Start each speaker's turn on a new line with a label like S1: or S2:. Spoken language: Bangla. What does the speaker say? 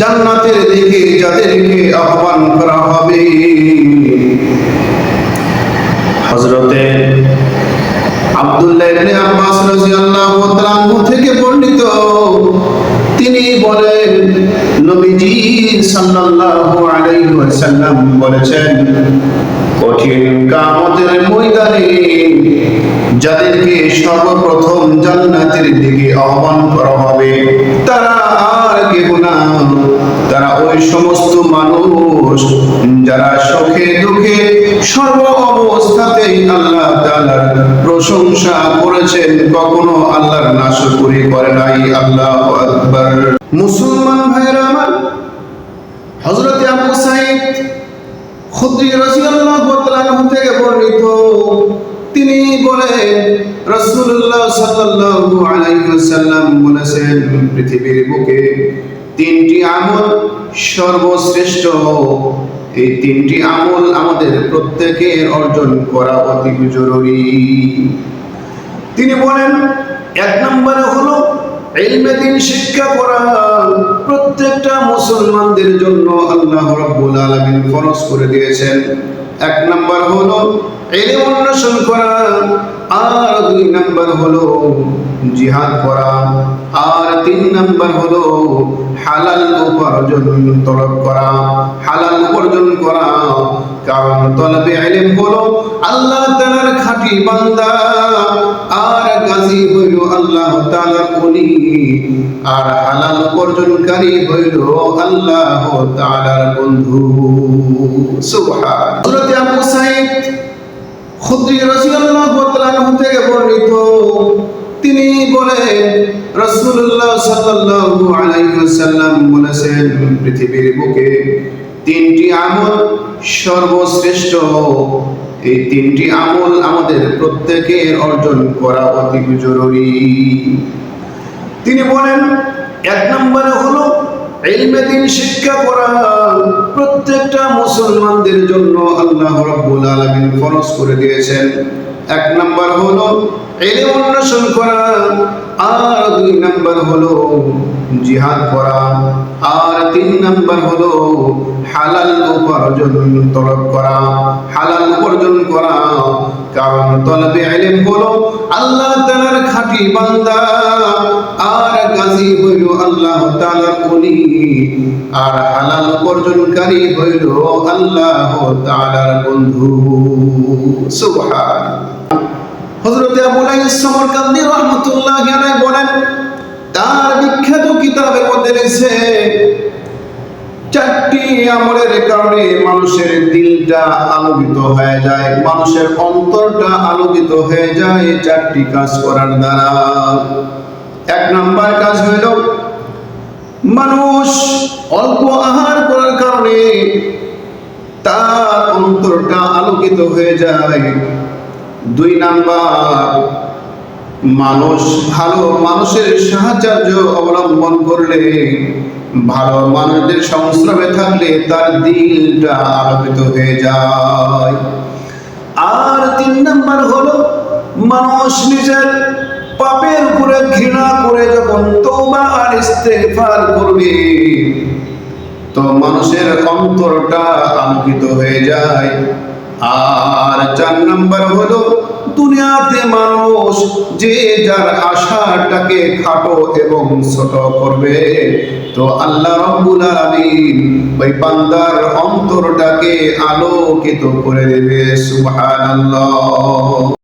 S1: জান্নাতের দিকে যাদেরকে আহ্বান করা হবে। হযরতে আব্দুল্লাহ ইবনে আব্বাস রাদিয়াল্লাহু তাআলা থেকে বর্ণিত, তিনি বলেন নবীজি সাল্লাল্লাহু আলাইহি ওয়াসাল্লাম বলেছেন, কঠিন কিয়ামতের ময়দানে যাদেরকে সর্বপ্রথম জান্নাতের দিকে আহ্বান করা হবে তারা আর কেউ না, তারা ওই সমস্ত মানুষ যারা সুখে দুঃখে সর্ব অবস্থাতেই আল্লাহ তাআলার প্রশংসা করেছেন, কখনো আল্লাহর নাশকরি করে নাই। আল্লাহু আকবার। মুসলমান ভাইরা আমার, হযরত আবু সাঈদ খুদরি রাদিয়াল্লাহু তাআলা থেকে বর্ণিত, তিনি বলেন রাসূলুল্লাহ সাল্লাল্লাহু আলাইহি ওয়াসাল্লাম বলেছেন, পৃথিবীর বুকে তিনটি আমল সর্বশ্রেষ্ঠ। এই তিনটি আমল আমাদের প্রত্যেকের অর্জন করা অতি জরুরি। তিনি বলেন, এক নম্বরে হলো ইলমে দ্বীন শিক্ষা করা। প্রত্যেকটা মুসলমানদের জন্য আল্লাহ রাব্বুল আলামিন ফরজ করে দিয়েছেন। এক নাম্বার হলো ইলম অন্বেষণ করা, আর দুই নাম্বার হলো জিহাদ করা, আর তিন নাম্বার হলো হালাল উপার্জন তলব করা, হালাল উপার্জন করা। কারণ তলবে ইলম হলো আল্লাহ তাআলার খাঁটি বান্দা, আর গাজী হইল আল্লাহ তাআলার ওলি, আর হালাল উপার্জনকারী হইল আল্লাহ তাআলার বন্ধু। সুবহান। হযরত আবু সাঈদ খুদরি রাদিয়াল্লাহু তাআলা থেকে বর্ণিত, তিনি বলেন রাসূলুল্লাহ সাল্লাল্লাহু আলাইহি ওয়াসাল্লাম বলেছেন, পৃথিবীর বুকে তিনটি আমল সর্বশ্রেষ্ঠ। এই তিনটি আমল আমাদের প্রত্যেকের অর্জন করা অতি জরুরি। তিনি বলেন, এক নম্বরে হলো ইলমে দ্বীন শিক্ষা করা। প্রত্যেকটা মুসলমানদের জন্য আল্লাহ রাব্বুল আলামিন ফরজ করে দিয়েছেন। এক নাম্বার হলো ইলম অন্বেষণ করা, আর দুই নাম্বার হলো জিহাদ করা, আর তিন নাম্বার হলো হালাল উপার্জন তলব করা, হালাল উপার্জন করা। কারণ তলবে ইলম হলো আল্লাহ তাআলার খাঁটি বান্দা, আর গাজী হইল আল্লাহ তাআলার ওলি, আর হালাল উপার্জনকারী হইল আল্লাহ তাআলার বন্ধু। সুবহান। হযরত আবু লাইস সমরকান্দি রাহমাতুল্লাহি আলাইহি বলেন, তার বিখ্যাত কিতাবের মধ্যে রয়েছে চারটি আমলের কারণে মানুষের দিলটা আলোকিত হয়ে যায়, মানুষের অন্তরটা আলোকিত হয়ে যায় চারটি কাজ করার দ্বারা। এক নাম্বার কাজ হইল মানুষ অল্প আহার করার কারণে তার অন্তরটা আলোকিত হয়ে যায়। দুই নাম্বার, মানুষ ভালো মানুষের সাহায্য অবলম্বন করলে, ভালো মানুষদের সংস্রবে থাকলে তার দিলটা আলোকিত হয়ে যায়। আর তিন নাম্বার হলো মানুষ নিজের পাপের উপরে ঘৃণা করে যখন তওবা আর ইস্তেগফার করবে, তো মানুষের অন্তরটা আলোকিত হয়ে যায়। আর চার নাম্বার হলো দুনিয়াতে মানুষ যে যার আশাটাকে খাটো এবং ছোট করবে, তো আল্লাহ রাব্বুল আলামিন ওই বান্দার অন্তরটাকে আলোকিত করে দেবে। সুবহানাল্লাহ।